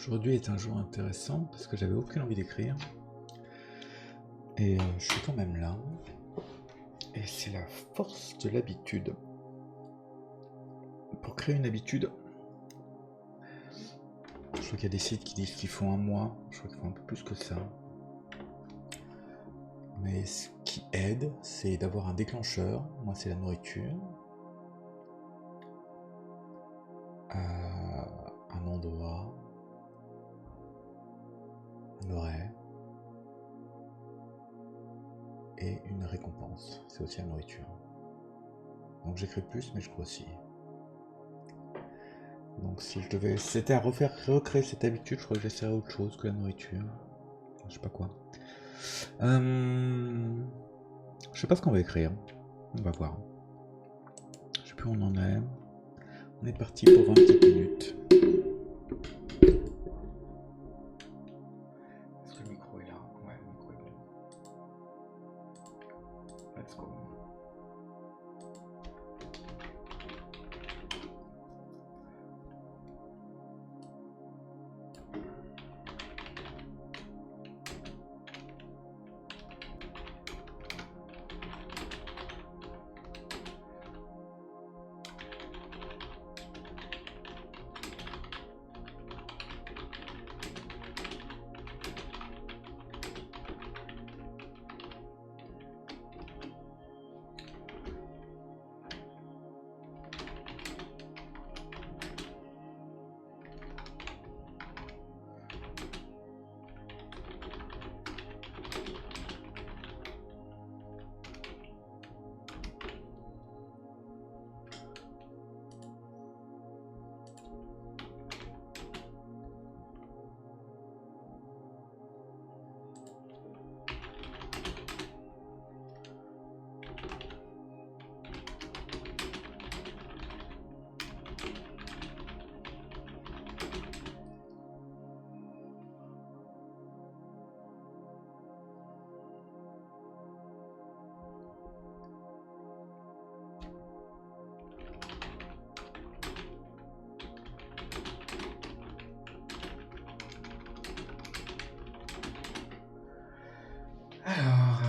Aujourd'hui est un jour intéressant parce que j'avais aucune envie d'écrire. Et je suis quand même là. Et c'est la force de l'habitude. Pour créer une habitude, je crois qu'il y a des sites qui disent qu'il faut un mois. Je crois qu'il faut un peu plus que ça. Mais ce qui aide, c'est d'avoir un déclencheur. Moi, c'est la nourriture. Un endroit. Un horaire. Et une récompense. C'est aussi la nourriture. Donc j'écris plus, mais je grossis. Donc si je devais... C'était à recréer cette habitude, je crois que j'essaierais autre chose que la nourriture. Je sais pas quoi. Je sais pas ce qu'on va écrire. On va voir. Je sais plus où on en est. On est parti pour 20 petites minutes. Est-ce que le micro est là? Ouais, le micro est bon. Let's go. Alors,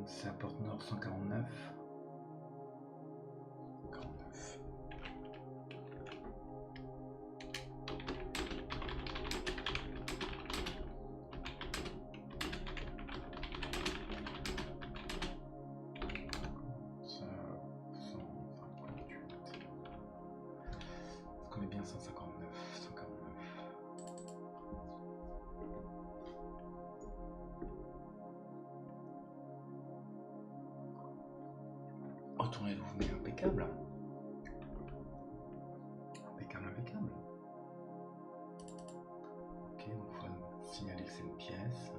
c'est la porte nord 149. 49. Ça, 158. Est-ce qu'on est bien 159, 149. Retournez vous venez impeccable. Impeccable, impeccable. Ok, donc il faut signaler que c'est une pièce.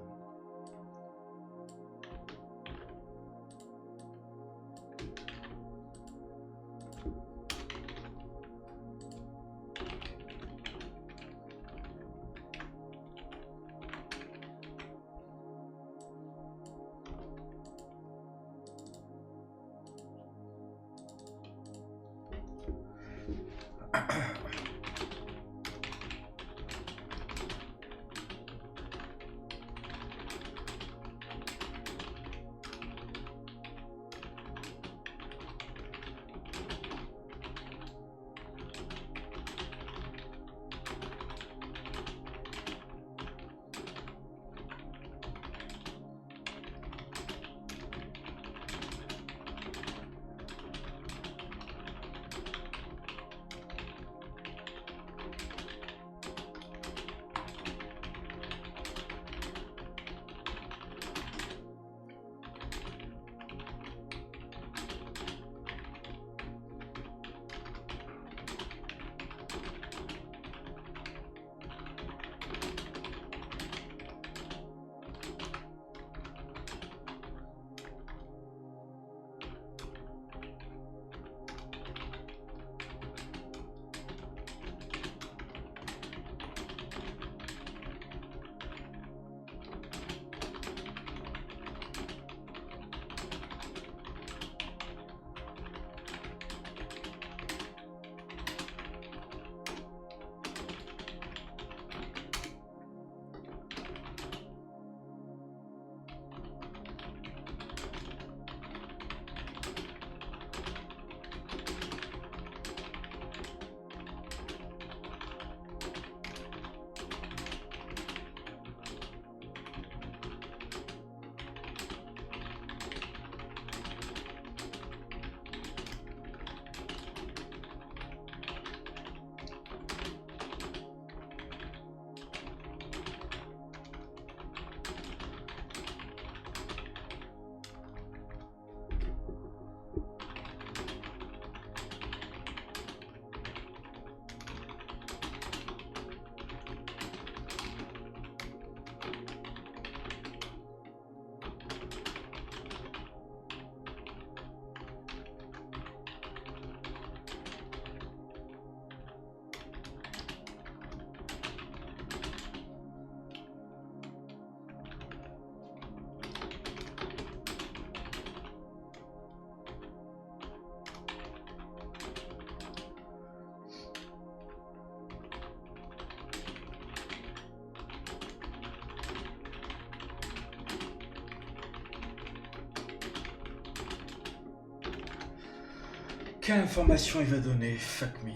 Quelle information il va donner, fuck me.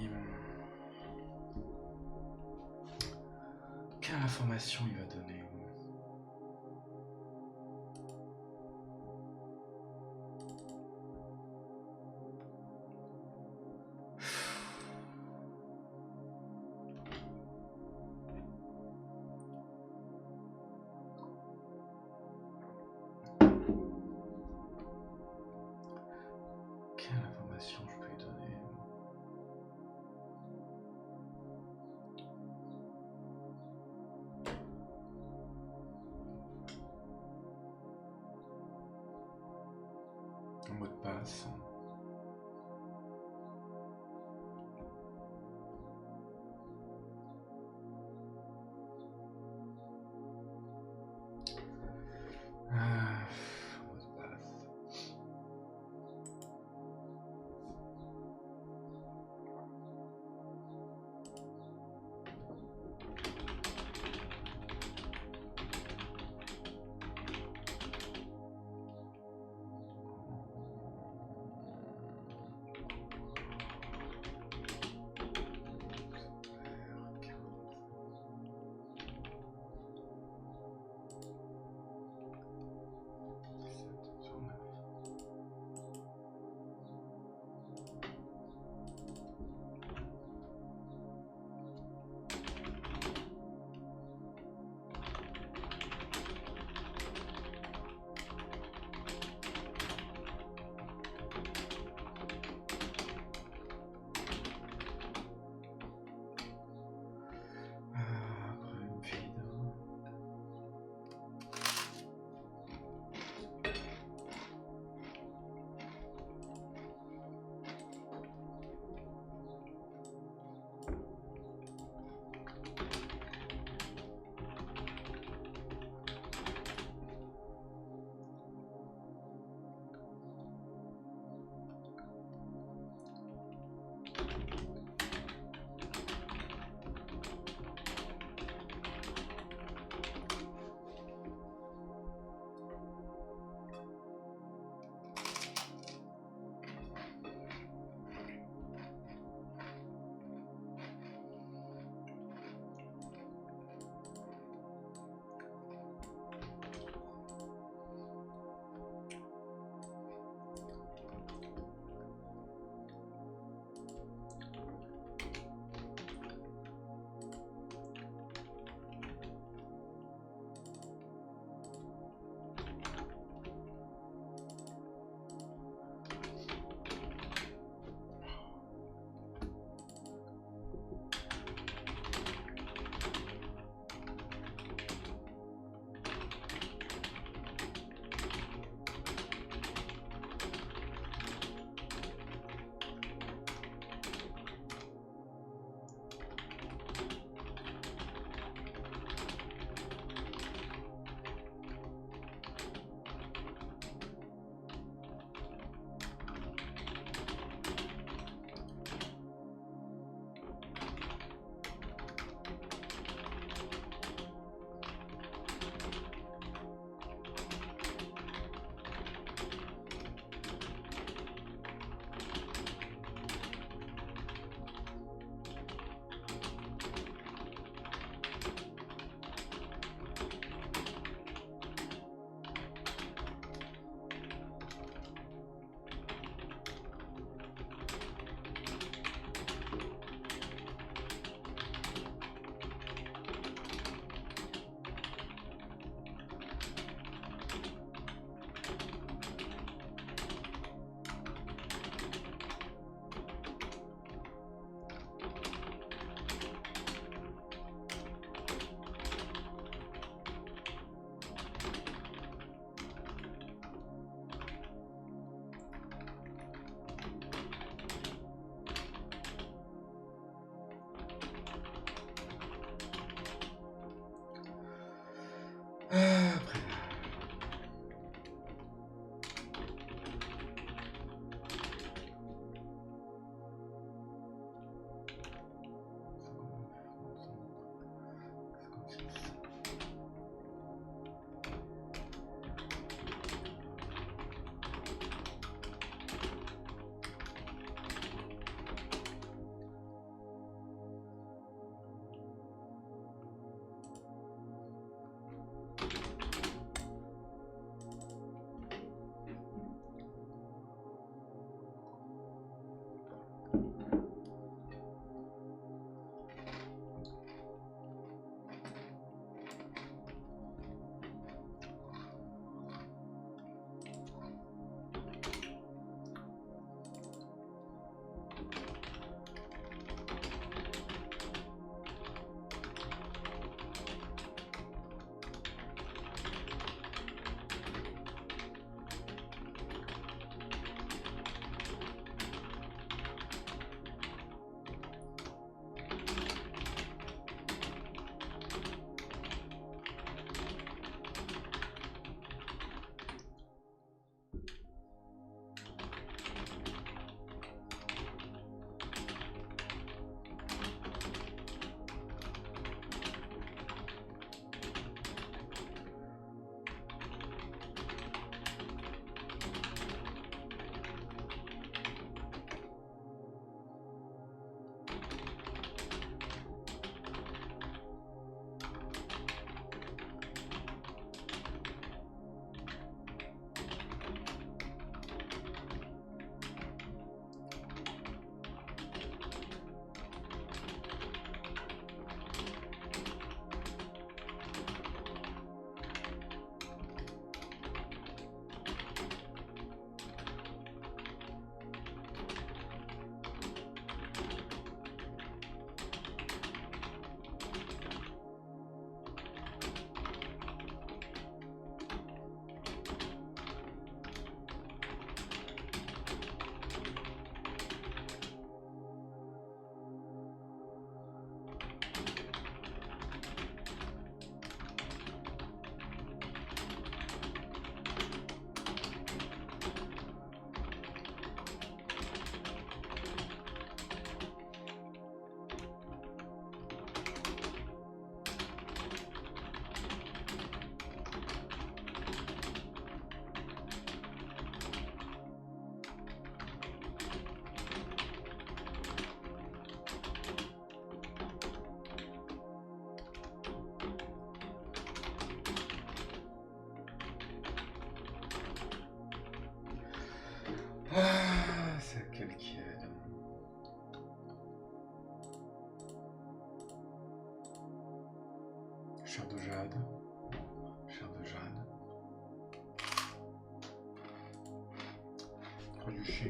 Quelle information il va donner? Quelle information je peux lui donner? Un mot de passe. Mot de passe. Chair de jade. Chair de jade. Croix du chien.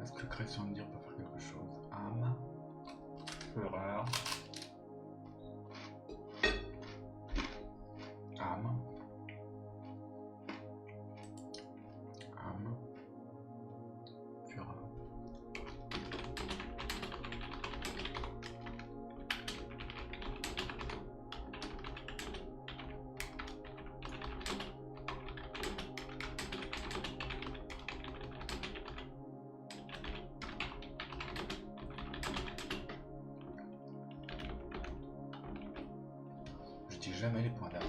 Est-ce que création de dire peut faire quelque chose? Âme, fureur, âme, âme, fureur. Je dis jamais les points d'âme.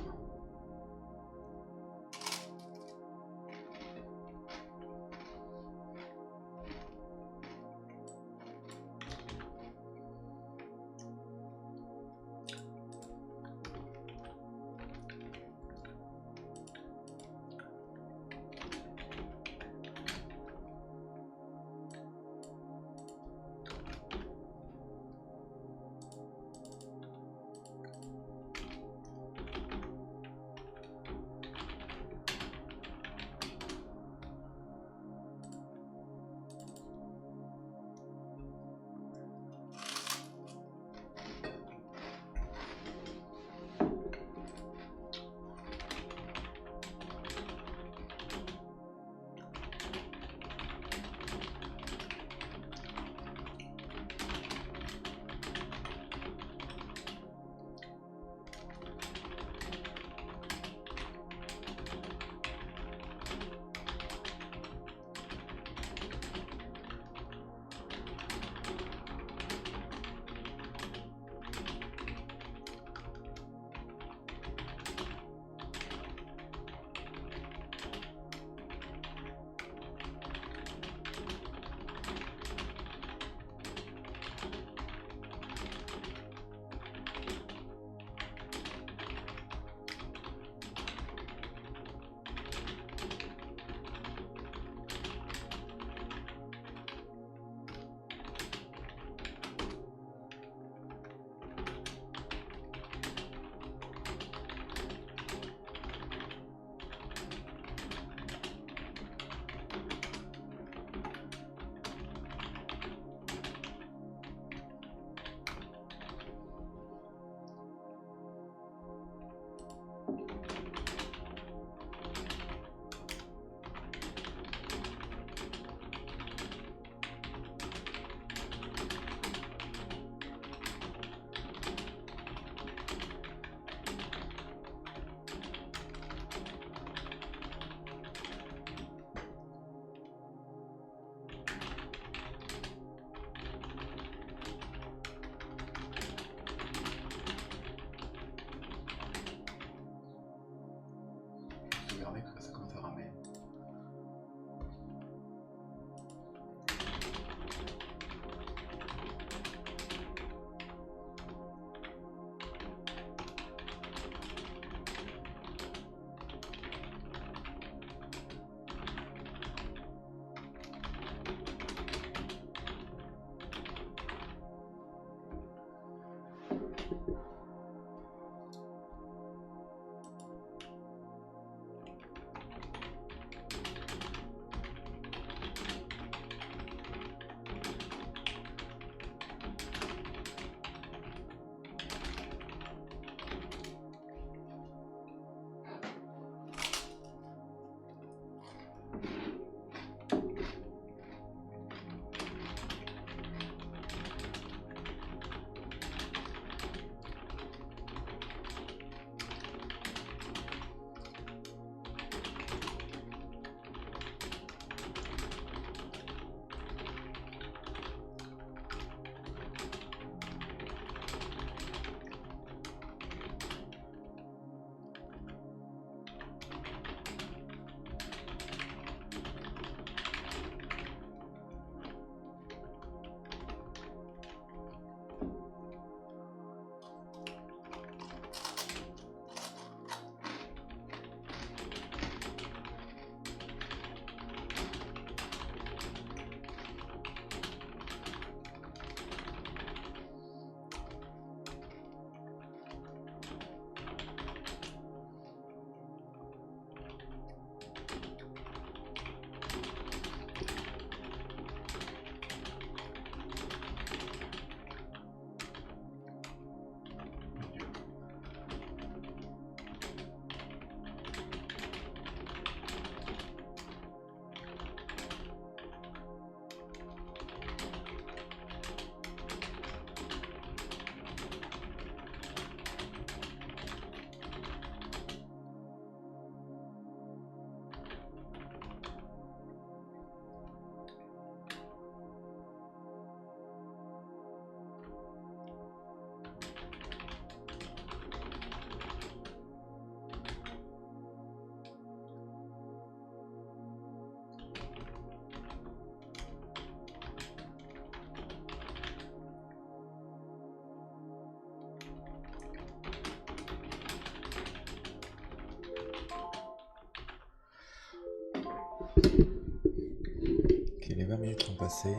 Ok, les 20 minutes sont passées.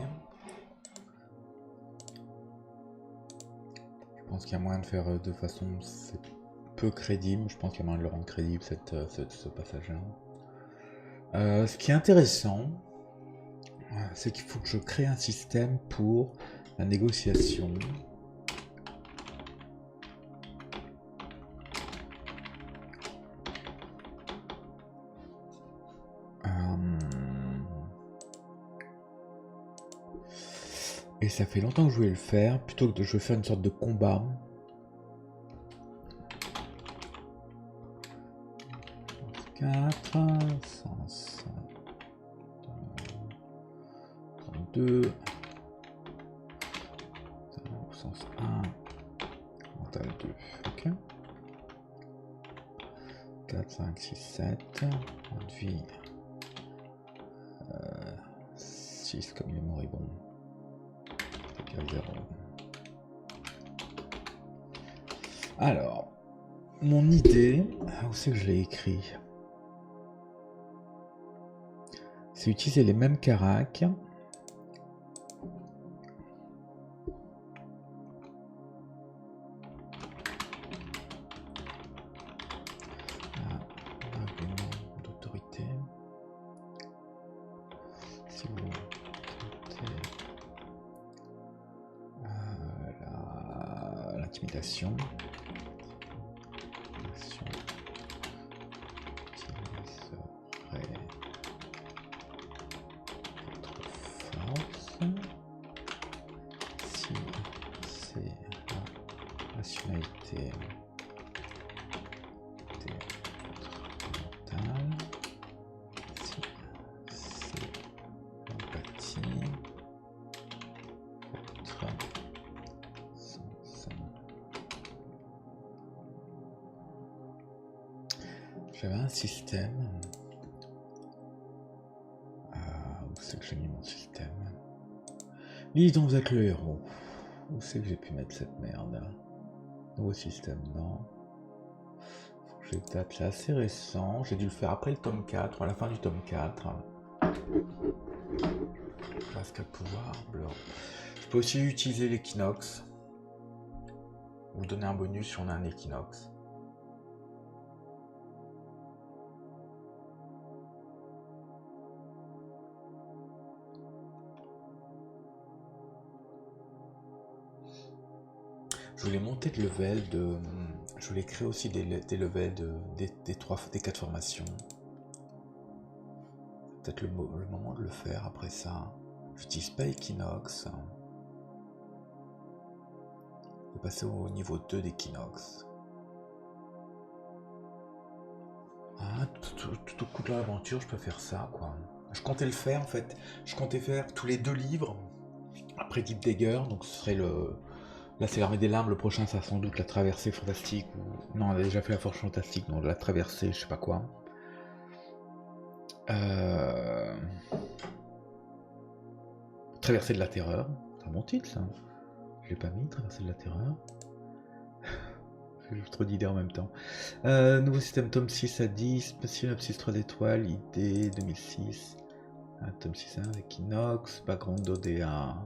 Je pense qu'il y a moyen de faire de façon peu crédible. Je pense qu'il y a moyen de le rendre crédible ce passage-là. Ce qui est intéressant, c'est qu'il faut que je crée un système pour la négociation. Et ça fait longtemps que je voulais le faire, plutôt que je veux faire une sorte de combat. Sens 32, sens 1, mental 2, ok. 4, 5, 6, 7, point de vie 6 comme il est moribond. 0. Alors, mon idée, où c'est que je l'ai écrit? C'est utiliser les mêmes caracs. Argument d'autorité. Si vous l'intimidation. Rationalité mentale, si c'est l'empathie, votre sens. J'avais un système. Où c'est que j'ai mis mon système? Lise dont vous êtes le héros. Où c'est que j'ai pu mettre cette merde? Nouveau système, non. Faut que je tape, c'est assez récent. J'ai dû le faire après le tome 4, à la fin du tome 4. Masque à pouvoir, blanc. Je peux aussi utiliser l'équinoxe. Ou donner un bonus si on a un équinoxe. Je voulais monter de level de... Je voulais créer aussi des levels des 4 formations. Peut-être le moment de le faire après ça. J'utilise pas Equinox. Je vais passer au niveau 2 d'Equinox. Ah, tout au coup de l'aventure, je peux faire ça, quoi. Je comptais le faire, en fait. Je comptais faire tous les 2 livres. Après Deep Dagger, donc ce serait le... Là, c'est l'Armée des Larmes, le prochain, ça sera sans doute la traversée fantastique. Ou... Non, on a déjà fait la forge fantastique, donc la traversée, je sais pas quoi. Traversée de la terreur. C'est un bon titre, ça. Je l'ai pas mis, Traversée de la terreur. J'ai trop d'idées en même temps. Nouveau système, tome 6 à 10, synopsis 3 étoiles, idée 2006. Tome 6 à 1, Equinox, background d'ODA.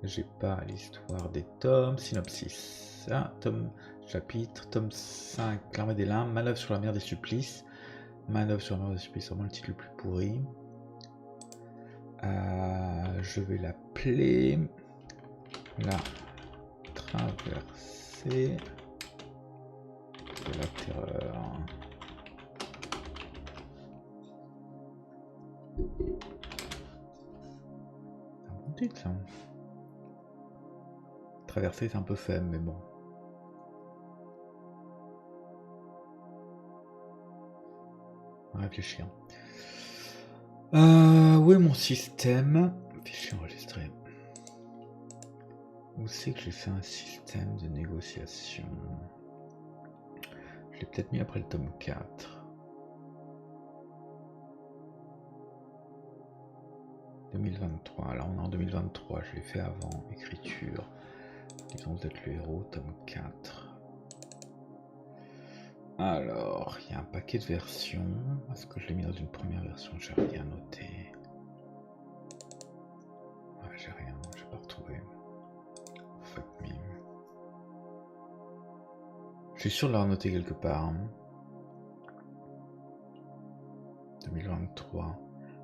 J'ai pas l'histoire des tomes, synopsis. Tome, chapitre, tome 5, l'armée des limbes, manœuvre sur la mer des supplices. Manœuvre sur la mer des supplices, vraiment le titre le plus pourri. Je vais l'appeler la traversée de la terreur. C'est un bon titre, ça. Traversée, c'est un peu faible, mais bon. On va réfléchir. Où est mon système? Fichier enregistré. Où c'est que j'ai fait un système de négociation? Je l'ai peut-être mis après le tome 4. 2023. Là, on est en 2023. Je l'ai fait avant. Écriture. Disons vous êtes le héros, tome 4. Alors, il y a un paquet de versions. Est-ce que je l'ai mis dans une première version? J'ai rien noté. Ouais, j'ai rien. J'ai pas retrouvé. Fuck me. Je suis sûr de l'avoir noté quelque part. 2023.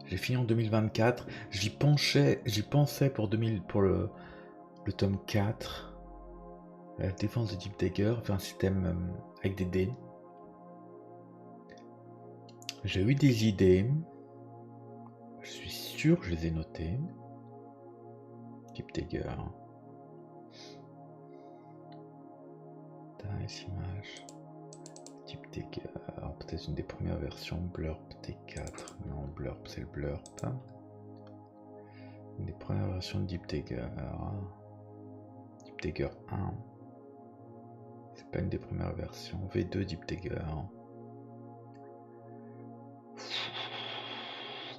J'ai fini en 2024. J'y pensais pour le tome 4. La défense de Deep Dagger, faire un système avec des dés. J'ai eu des idées. Je suis sûr que je les ai notées. Deep Dagger. Nice image. Deep Dagger. Peut-être une des premières versions. Blurp T4. Non, Blurp, c'est le Blurp. Une des premières versions de Deep Dagger. Deep Dagger 1. C'est pas une des premières versions. V2 Deep Dagger.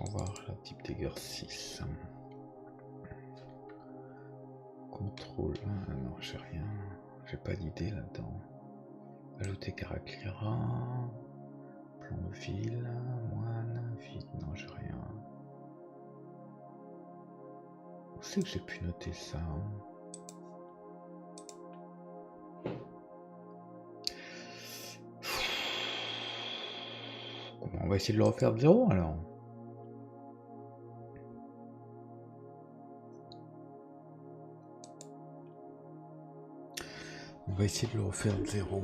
On va voir la Deep Dagger 6. Contrôle. Non, j'ai rien. J'ai pas d'idée là-dedans. Ajouter Caraclira. Plan ville. Moine. Vide. Non, j'ai rien. Où c'est que j'ai pu noter ça? On va essayer de le refaire de zéro alors. On va essayer de le refaire de zéro.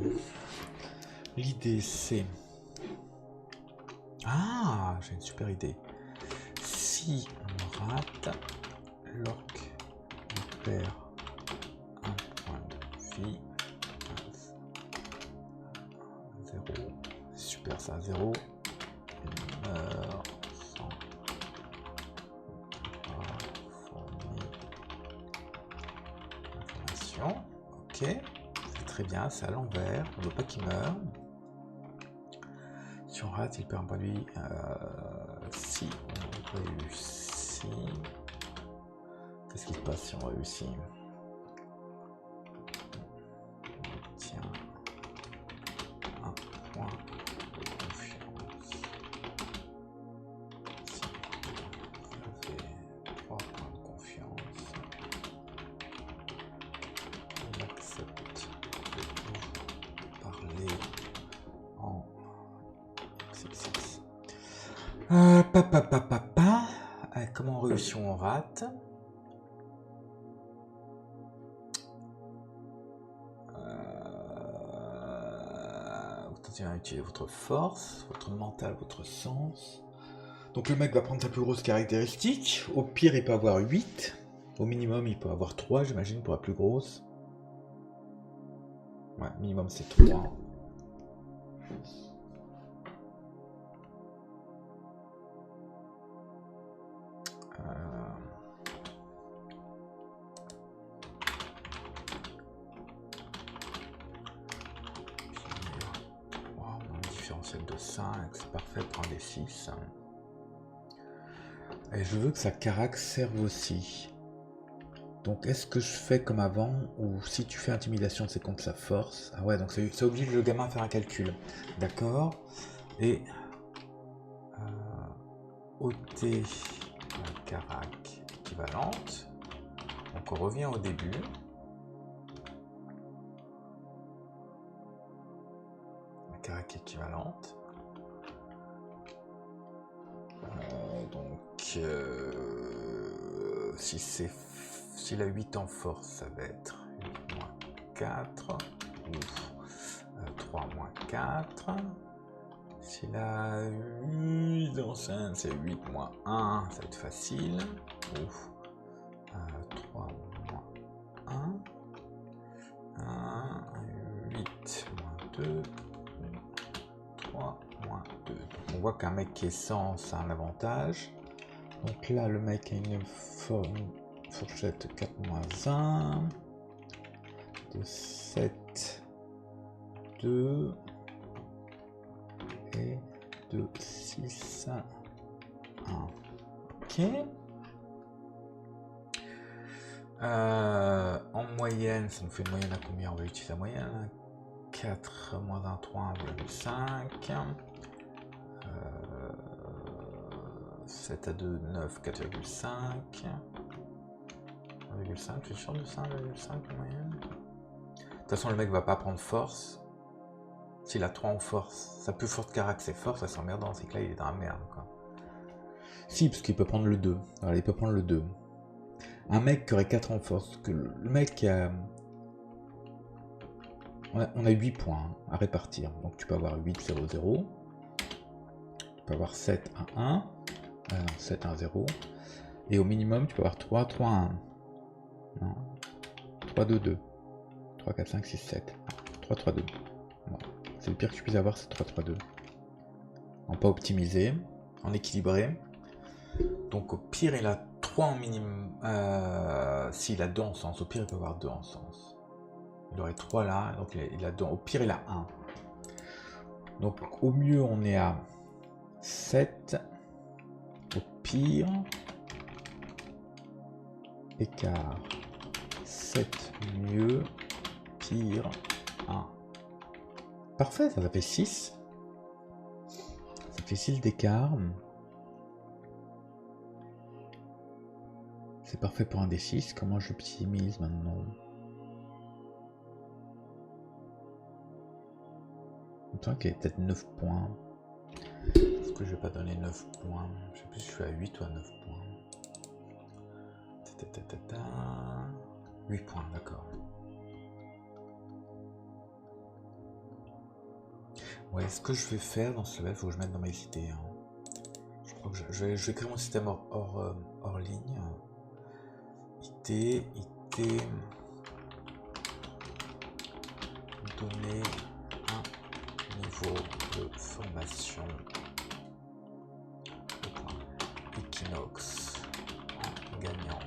L'idée c'est... Ah, j'ai une super idée. Si on rate, l'orc perd un point de vie. 0. Super ça, 0. Il meurt sans fournir l'information. Ok, c'est très bien, c'est à l'envers. On ne veut pas qu'il meure. Si on rate, il perd un point de vie. Si on réussit, qu'est-ce qui se passe si on réussit? On obtient un point de confiance. Si on fait 3 points de confiance, on accepte de Comment on réussit ou on rate? Vous tentez à utiliser votre force, votre mental, votre sens. Donc le mec va prendre sa plus grosse caractéristique. Au pire, il peut avoir 8. Au minimum, il peut avoir 3, j'imagine, pour la plus grosse. Ouais, minimum, c'est 3. De 5, c'est parfait pour un des 6. Et je veux que sa carac serve aussi. Donc est-ce que je fais comme avant, ou si tu fais intimidation c'est contre sa force? Ah ouais, donc ça oblige le gamin à faire un calcul. D'accord. Et ôter la carac équivalente. Donc on revient au début. La carac équivalente. S'il a 8 en force, ça va être 8 moins 4, ou 3 moins 4. S'il a 8 en 5, c'est 8 moins 1, ça va être facile. 3 moins 1, 8 moins 2, 3 moins 2. Donc on voit qu'un mec qui est 100, ça a un avantage. Donc là, le mec a une fourchette 4 moins 1, de 7, 2, et de 6, 1. Ok. En moyenne, ça nous fait une moyenne à combien? On va utiliser la moyenne. 4 moins 1, 3, 1,5. 7 à 2, 9, 4,5. 1,5, je suis sûr de ça, 1,5 en moyenne. De toute façon, le mec va pas prendre force. S'il a 3 en force, sa plus forte carac c'est force, ça s'emmerdant, c'est que là il est dans la merde quoi. Si, parce qu'il peut prendre le 2. Voilà, il peut prendre le 2. Un mec qui aurait 4 en force, que le mec qui a... On a 8 points à répartir. Donc tu peux avoir 8, 0, 0. Tu peux avoir 7, 1, 1. Non, 7, 1, 0. Et au minimum, tu peux avoir 3, 3, 1. Non. 3, 2, 2. 3, 4, 5, 6, 7. 3, 3, 2. Bon. C'est le pire que tu puisses avoir, c'est 3, 3, 2. En pas optimisé, en équilibré. Donc au pire, il a 3 en minimum. S'il a 2 en sens, au pire, il peut avoir 2 en sens. Il aurait 3 là, donc il a 2. Au pire, il a 1. Donc au mieux, on est à 7. Au pire, écart 7 mieux, pire 1. Parfait, ça fait 6. Ça fait 6 d'écart. C'est parfait pour un des 6. Comment j'optimise maintenant? Ok, peut-être 9 points. Est-ce que je vais pas donner 9 points? Je sais plus si je suis à 8 ou à 9 points. 8 points, d'accord. Ouais, ce que je vais faire dans ce level, il faut que je mette dans mes idées. Hein. Je crois que je vais créer mon système hors ligne. IT, donner un niveau de formation Equinox en gagnant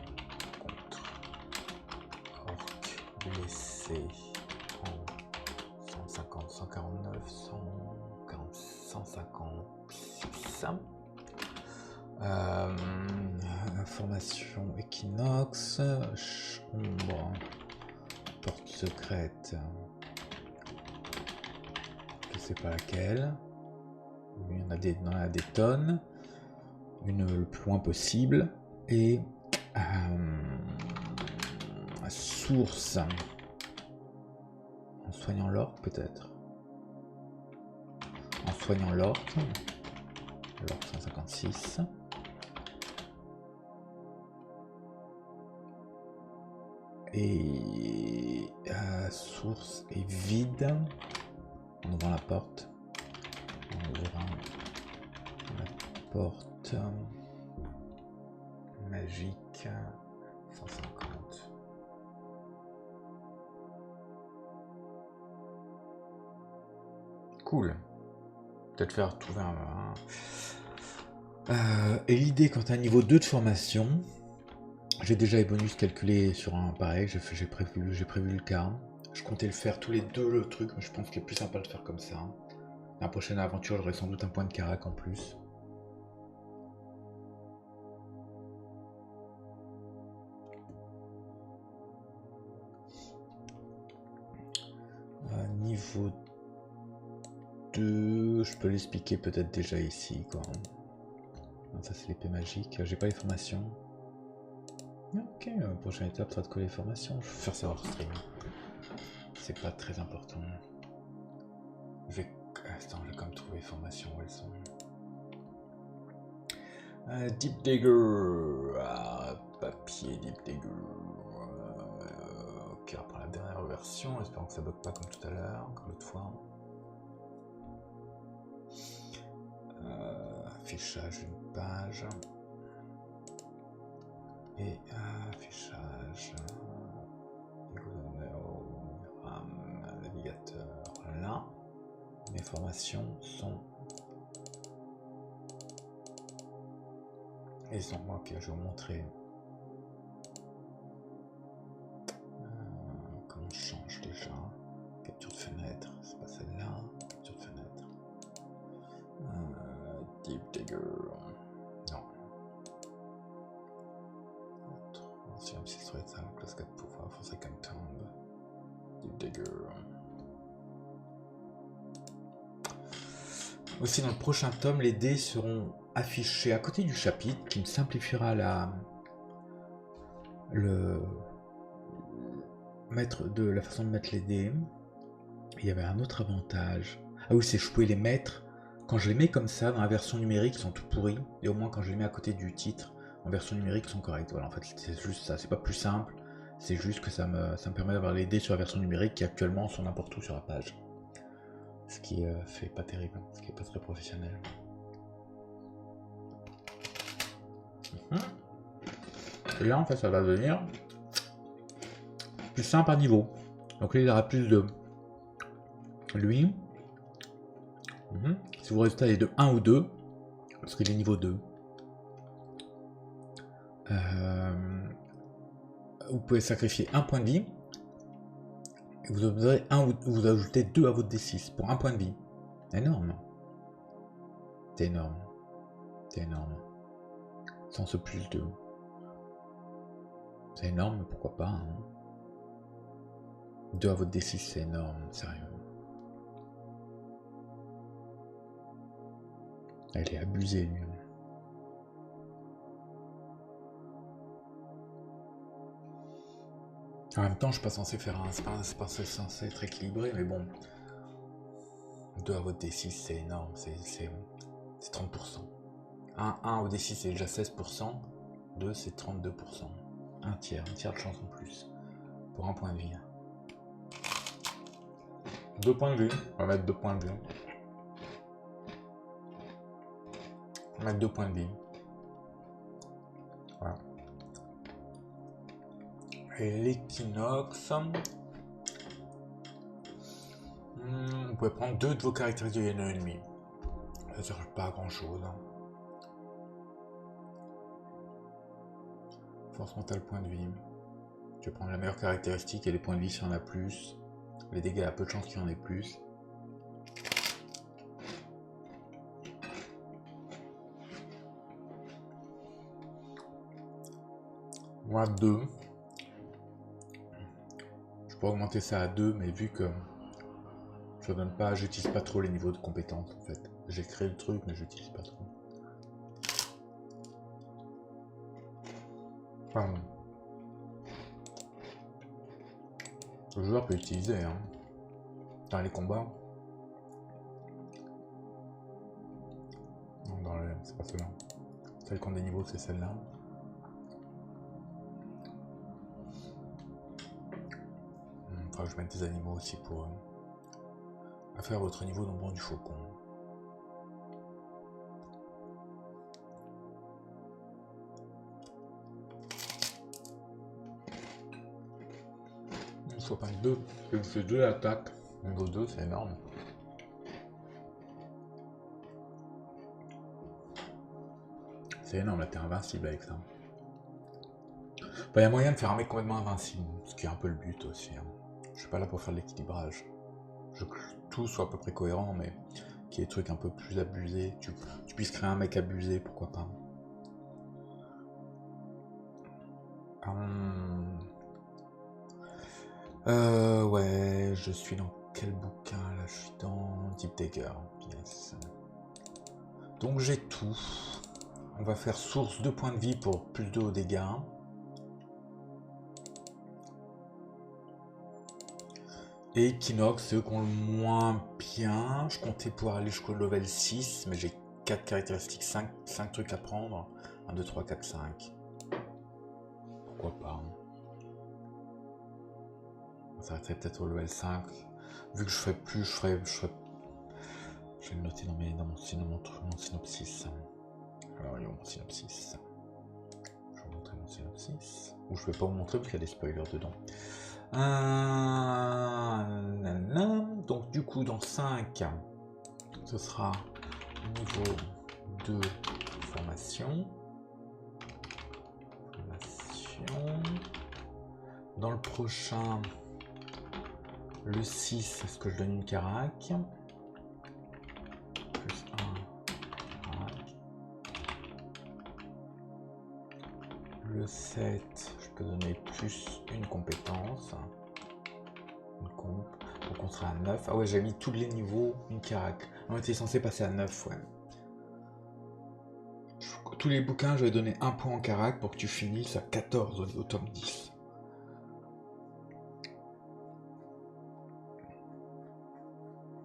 contre Orc blessé en 150, 149, 140, 156. Information Equinox, chambre, porte secrète, je sais pas laquelle, il y en a des tonnes, le plus loin possible, et source, en soignant l'orque peut-être, en soignant l'orque. Alors 156. Et source est vide. En ouvrant la porte. En ouvrant la porte magique 150. Cool. Peut-être faire trouver un... et l'idée quand à niveau 2 de formation, j'ai déjà les bonus calculés sur un pareil, j'ai prévu le cas. Je comptais le faire tous les deux le truc, mais je pense qu'il est plus sympa de faire comme ça. La prochaine aventure, j'aurai sans doute un point de carac en plus. Niveau 2, je peux l'expliquer peut-être déjà ici, quoi. Ça c'est l'épée magique, j'ai pas les formations. Ok, prochaine étape sera de coller les formations, je vais faire ça hors stream. C'est pas très important. Attends, je vais quand même trouver les formations où elles sont. Deep Digger, papier Deep Digger. Ok, on reprend la dernière version, espérons que ça bug pas comme tout à l'heure, comme l'autre fois. Affichage d'une page. Et affichage. Navigateur là. Mes formations sont. Et sont. Ok, je vais vous montrer. Comment je change déjà. Capture de fenêtre, c'est pas celle-là. Capture de fenêtre. Deep Digger. Non. Si un petit thread, ça classe 4 pouvoirs, faut ça qu'elle tombe. Deep Digger. Aussi dans le prochain tome, les dés seront affichés à côté du chapitre, qui me simplifiera la façon de mettre les dés. Il y avait un autre avantage. Ah oui, c'est que je pouvais les mettre. Quand je les mets comme ça, dans la version numérique, ils sont tout pourris. Et au moins quand je les mets à côté du titre, en version numérique, ils sont corrects. Voilà, en fait, c'est juste ça. C'est pas plus simple. C'est juste que ça me permet d'avoir les dés sur la version numérique qui actuellement sont n'importe où sur la page. Ce qui fait pas terrible, ce qui est pas très professionnel. Et là, en fait, ça va devenir plus simple à niveau. Donc là, il y aura plus de lui. Si vos résultats est de 1 ou 2, parce qu'il est niveau 2, vous pouvez sacrifier un point de vie. Et vous aurez vous ajoutez 2 à votre D6 pour un point de vie. Énorme. C'est énorme. C'est énorme. Sans ce plus 2. C'est énorme, mais pourquoi pas. 2 à votre D6, c'est énorme, sérieux. Elle est abusée, lui. En même temps, je suis pas censé faire un. C'est pas censé être équilibré, mais bon. 2 à votre D6, c'est énorme, c'est 30%. 1 au D6, c'est déjà 16%. 2, c'est 32%. Un tiers de chance en plus. Pour un point de vie. 2 points de vie. On va mettre 2 points de vie. On va mettre 2 points de vie. Voilà. Et l'équinoxe. Vous pouvez prendre 2 de vos caractéristiques de ennemi. Ça ne sert pas à grand chose. Force mentale, point de vie. Tu vas prendre la meilleure caractéristique et les points de vie s'il y en a plus. Les dégâts, il y a peu de chance qu'il y en ait plus. Moi 2. Je peux augmenter ça à 2, mais vu que je donne pas, j'utilise pas trop les niveaux de compétences en fait. J'ai créé le truc, mais j'utilise pas trop. Pardon. Le joueur peut utiliser dans les combats. Dans c'est pas celle-là. Celle qui ont des niveaux, c'est celle-là. Faudra que je mette des animaux aussi pour à faire votre niveau d'ombre du faucon. Soit pas 2, c'est 2 attaques. Niveau 2, c'est énorme. C'est énorme, là t'es invincible avec ça. Il y a moyen de faire un mec complètement invincible, ce qui est un peu le but aussi. Hein. Je suis pas là pour faire de l'équilibrage. Je veux que tout soit à peu près cohérent, mais qu'il y ait des trucs un peu plus abusés. Tu puisses créer un mec abusé, pourquoi pas. Ouais, je suis dans quel bouquin là? Je suis dans Deep Dagger, yes. Donc j'ai tout. On va faire source 2 points de vie pour plus de hauts dégâts. Et Equinox, c'est eux qui ont le moins bien. Je comptais pouvoir aller jusqu'au level 6, mais j'ai 4 caractéristiques, 5 trucs à prendre. 1, 2, 3, 4, 5. Pourquoi pas. On s'arrêterait peut-être au level 5. Vu que je ferai plus, je ferai... Je vais le noter dans mon synopsis. Alors, il y a mon synopsis. Je vais vous montrer mon synopsis. Ou je vais pas vous montrer parce qu'il y a des spoilers dedans. Donc du coup dans 5, ce sera niveau 2 formation. Dans le prochain, le 6, est-ce que je donne une carac? Plus 1 carac. Le 7, je peux donner plus une compétence. Une comp. Donc on sera à 9. Ah ouais, j'ai mis tous les niveaux, une carac. On était censé passer à 9, ouais. Tous les bouquins, je vais donner un point en carac pour que tu finisses à 14 au tome 10.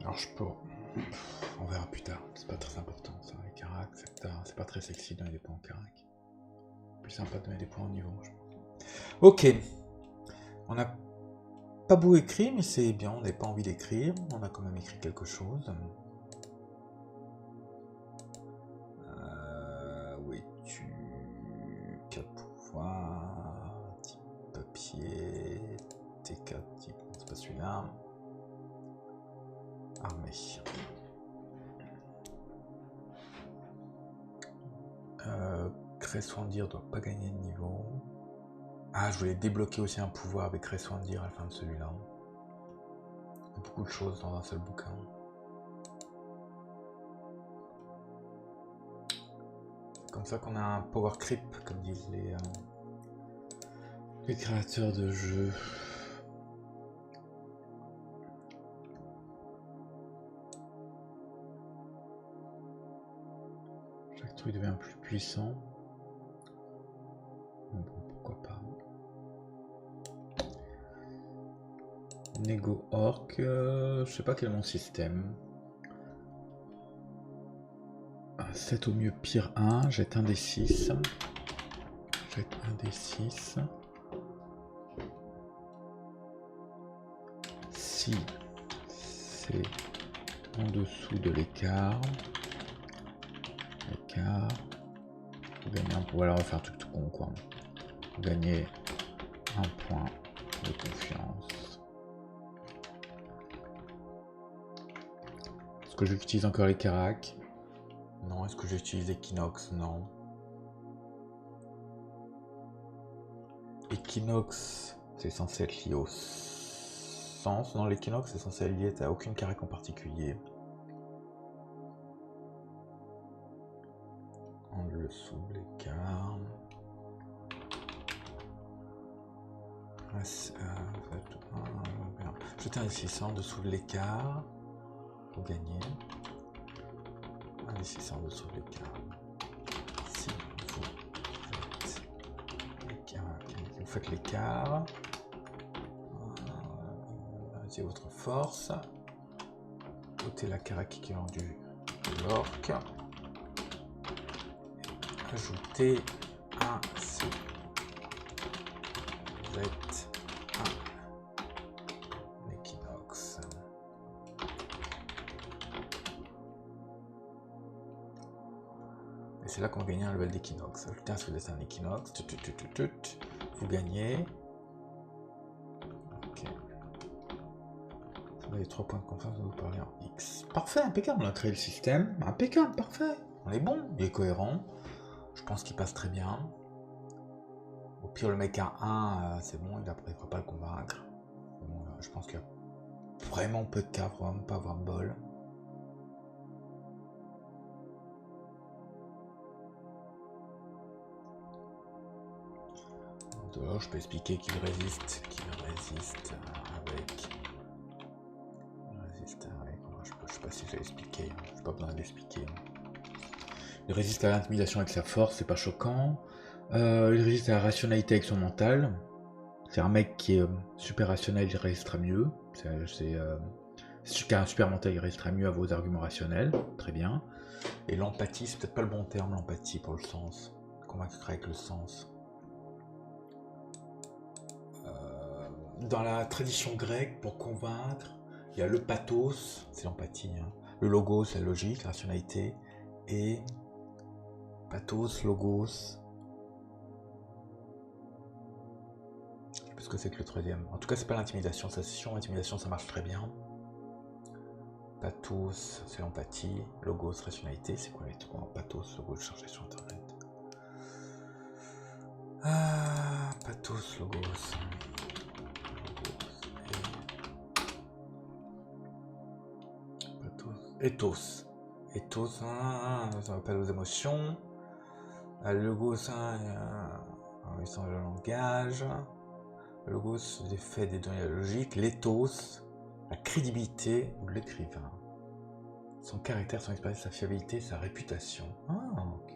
Alors je peux... On verra plus tard, c'est pas très important ça, les carac, c'est pas très sexy de donner des points en carac. Plus sympa de donner des points au niveau, je pense. Ok. On n'a pas beau écrire, mais c'est bien, on n'a pas envie d'écrire. On a quand même écrit quelque chose. Oui, tu... 4 pouvoirs, type papier, T4, type... c'est pas celui-là. Armée. Crescendir doit pas gagner de niveau. Ah, je voulais débloquer aussi un pouvoir avec Crescendir à la fin de celui-là. Il y a beaucoup de choses dans un seul bouquin. C'est comme ça qu'on a un power creep, comme disent les créateurs de jeux. Chaque truc devient plus puissant. Bon, pourquoi pas. Nego Orc, je sais pas quel est mon système. 7 au mieux, pire 1, jette un des 6. Jette un des 6. Si c'est en dessous de l'écart, vous gagnez un point. Voilà, on va faire un truc tout con quoi. Vous gagnez un point de confiance. Est-ce que j'utilise encore les caracs? Non. Est-ce que j'utilise Equinox? Non. Equinox, c'est censé être lié au sens. Non, l'Equinox, c'est censé être lié à aucune carac en particulier. En dessous de l'écart. Jetez un 600 en dessous de l'écart. Vous gagnez. Un 600 en dessous de l'écart. Si vous faites l'écart. C'est votre force. Ôtez la carac qui est vendue de l'orque. ajouter un CZ1 Equinox. Et c'est là qu'on va gagner un level d'Equinox. Ajouter un CZ1 Equinox. Vous gagnez. Ok. Vous avez 3 points de confiance, vous parlez en X. Parfait, impeccable, on a créé le système. Impeccable, parfait. On est bon, il est cohérent. Je pense qu'il passe très bien. Au pire, le mec a 1, c'est bon, il ne pourra pas le convaincre. Bon, je pense qu'il y a vraiment peu de cas, faut vraiment pas avoir de bol. Alors, je peux expliquer qu'il résiste avec... Je sais pas si j'ai expliqué, j'ai pas besoin d'expliquer. Il résiste à l'intimidation avec sa force, c'est pas choquant. Il résiste à la rationalité avec son mental. C'est un mec qui est super rationnel, il résistera mieux. Si tu as un super mental, il résistera mieux à vos arguments rationnels. Très bien. Et l'empathie, c'est peut-être pas le bon terme, l'empathie, pour le sens. Convaincre avec le sens. Dans la tradition grecque, pour convaincre, il y a le pathos, c'est l'empathie. Hein. Le logos, c'est la logique, la rationalité. Et pathos, logos. Je sais pas ce que c'est que le troisième. En tout cas, c'est pas l'intimidation, ça c'est sûr. L'intimidation, ça marche très bien. Pathos, c'est l'empathie. Logos, rationalité. C'est quoi les trois? Pathos, logos, je cherchais sur internet. Ah, pathos, logos. Ethos. Ethos, ça m'appelle aux émotions. Le logos, ils sont le langage. Le logos, des faits, des données logiques. L'ethos, la crédibilité de l'écrivain. Son caractère, son expérience, sa fiabilité, sa réputation. Ah, ok.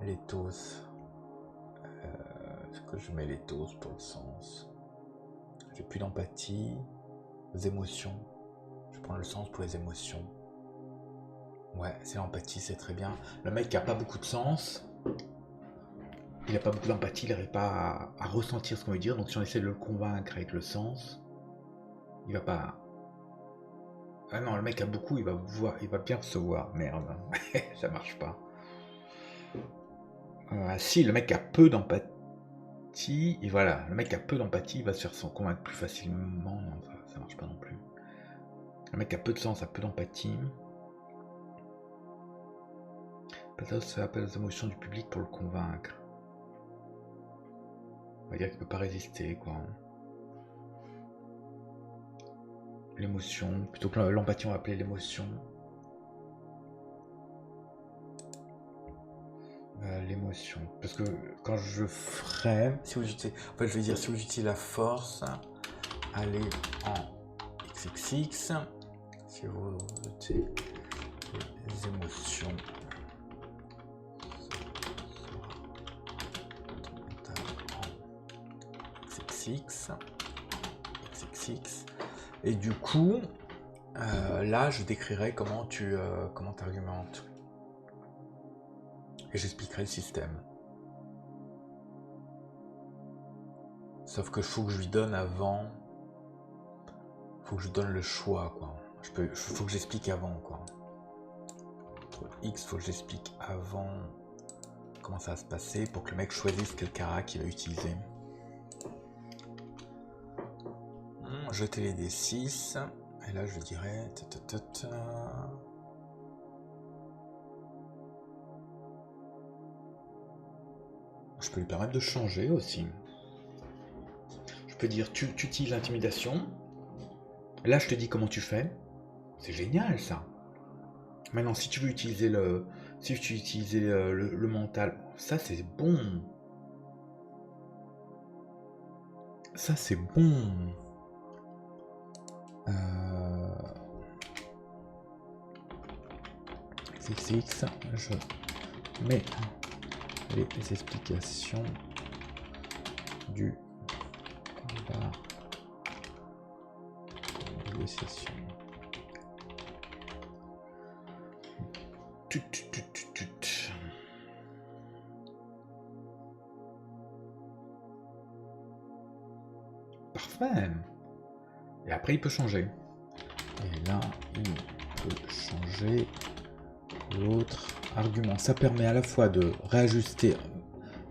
L'ethos. Est-ce que je mets l'ethos pour le sens? J'ai plus d'empathie. Les émotions. Je prends le sens pour les émotions. Ouais, c'est l'empathie, c'est très bien. Le mec qui a pas beaucoup de sens, il n'a pas beaucoup d'empathie, il n'arrive pas à ressentir ce qu'on veut dire. Donc si on essaie de le convaincre avec le sens, il va pas... Ah non, le mec a beaucoup, il va bien recevoir. Merde, ça marche pas. Si, le mec a peu d'empathie, et voilà, le mec a peu d'empathie, il va se faire convaincre plus facilement. Non, ça marche pas non plus. Le mec a peu de sens, a peu d'empathie. Pathos fait appel aux émotions du public pour le convaincre. On va dire qu'il peut pas résister, quoi. L'émotion, plutôt que l'empathie, on va appeler l'émotion. L'émotion. Parce que quand je ferai... Si vous utilisez, en fait, je vais dire, si vous utilisez la force, allez en XXX. Si vous utilisez les émotions, XXX. Et du coup, là, je décrirai comment tu argumentes. Et j'expliquerai le système. Sauf que faut que je lui donne avant... Faut que je lui donne le choix, quoi. Faut que j'explique avant, quoi. Pour X, faut que j'explique avant comment ça va se passer pour que le mec choisisse quel carac il va utiliser. Jeter les D6. Et là, je dirais... Je peux lui permettre de changer aussi. Je peux dire, tu utilises l'intimidation. Là, je te dis comment tu fais. C'est génial, ça. Maintenant, si tu veux utiliser le mental, ça, c'est bon. Ça, c'est bon. XX, je mets les explications du combat de négociation. parfait. Et après, il peut changer. Et là, il peut changer l'autre argument. Ça permet à la fois de réajuster.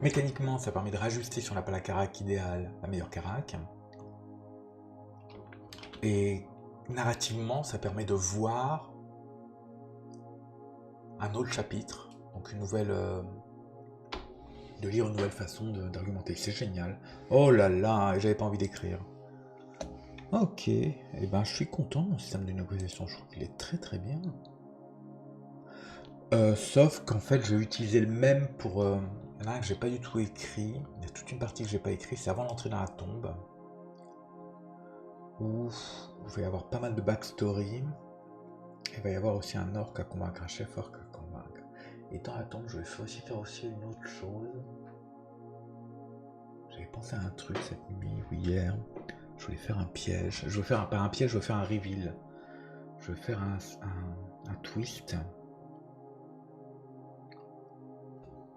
Mécaniquement, ça permet de réajuster sur la carac idéale la meilleure carac. Et narrativement, ça permet de voir un autre chapitre. Donc une nouvelle... de lire une nouvelle façon d'argumenter. C'est génial. Oh là là, j'avais pas envie d'écrire. Ok, et ben je suis content de mon système de négociation, je trouve qu'il est très très bien. Sauf qu'en fait je vais utiliser le même pour... il y en a un que j'ai pas du tout écrit, il y a toute une partie que j'ai pas écrit, c'est avant l'entrée dans la tombe. Où il va y avoir pas mal de backstory. Il va y avoir aussi un orc à convaincre, un chef orc à convaincre. Et dans la tombe je vais aussi faire aussi une autre chose. J'avais pensé à un truc cette nuit ou hier. Je voulais faire un piège. Je veux faire pas un piège, je veux faire un reveal. Je veux faire un twist.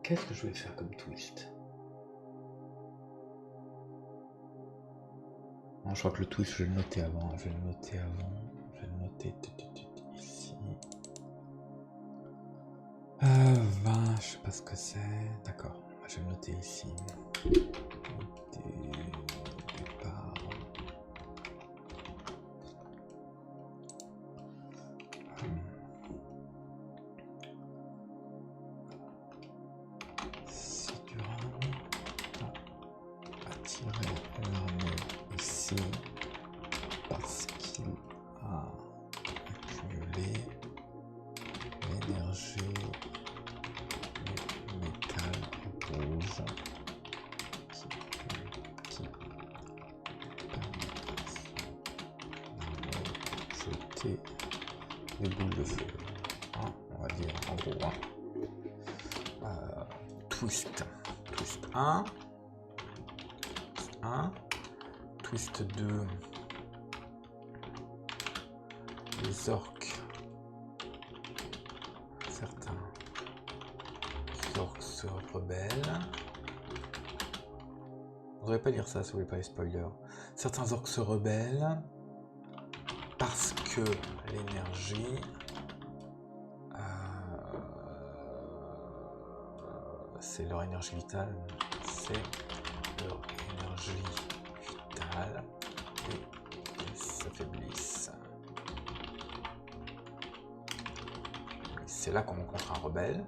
Qu'est-ce que je vais faire comme twist? Non, je crois que le twist, je vais le noter avant. Je vais le noter ici. 20, je sais pas ce que c'est. D'accord, je vais le noter ici. Départ. Si Duran a attiré l'armée ici parce qu'il a accumulé l'énergie du métal rouge qui permet de jeter des boules de feu. On va dire en gros. Twist 1. Twist 2. Les orques. Certains orques se rebellent. On devrait pas lire ça si vous voulez pas les spoilers. Certains orques se rebellent parce que l'énergie c'est leur énergie vitale, et ils s'affaiblissent. C'est là qu'on rencontre un rebelle.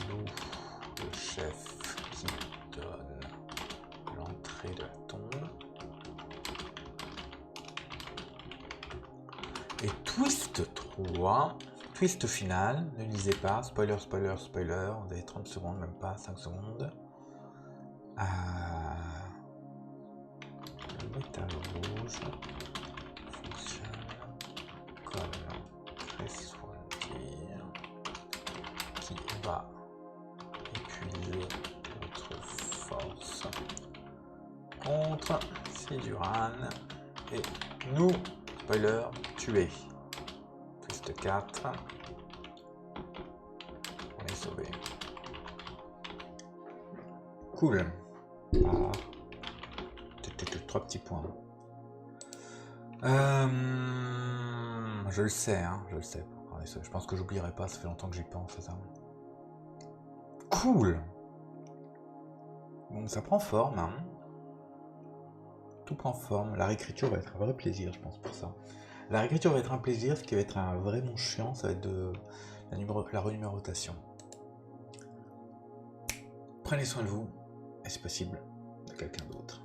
Nous, le chef qui donne l'entrée de la tombe. Et twist 3, twist final, ne lisez pas, spoiler, spoiler, spoiler, vous avez 30 secondes, même pas 5 secondes. Le métal rouge fonctionne comme Cresswaldir qui va épuiser notre force contre Siduran et nous, spoiler, tuer. Twist 4. On est sauvé. Cool. Trois petits points. Je le sais, je le sais. Je pense que j'oublierai pas, ça fait longtemps que j'y pense, ça. Cool. Bon, ça prend forme, Tout prend forme. La réécriture va être un vrai plaisir, je pense, pour ça. La réécriture va être un plaisir, ce qui va être un vraiment chiant, ça va être de la renumérotation. Prenez soin de vous, et si possible, de quelqu'un d'autre.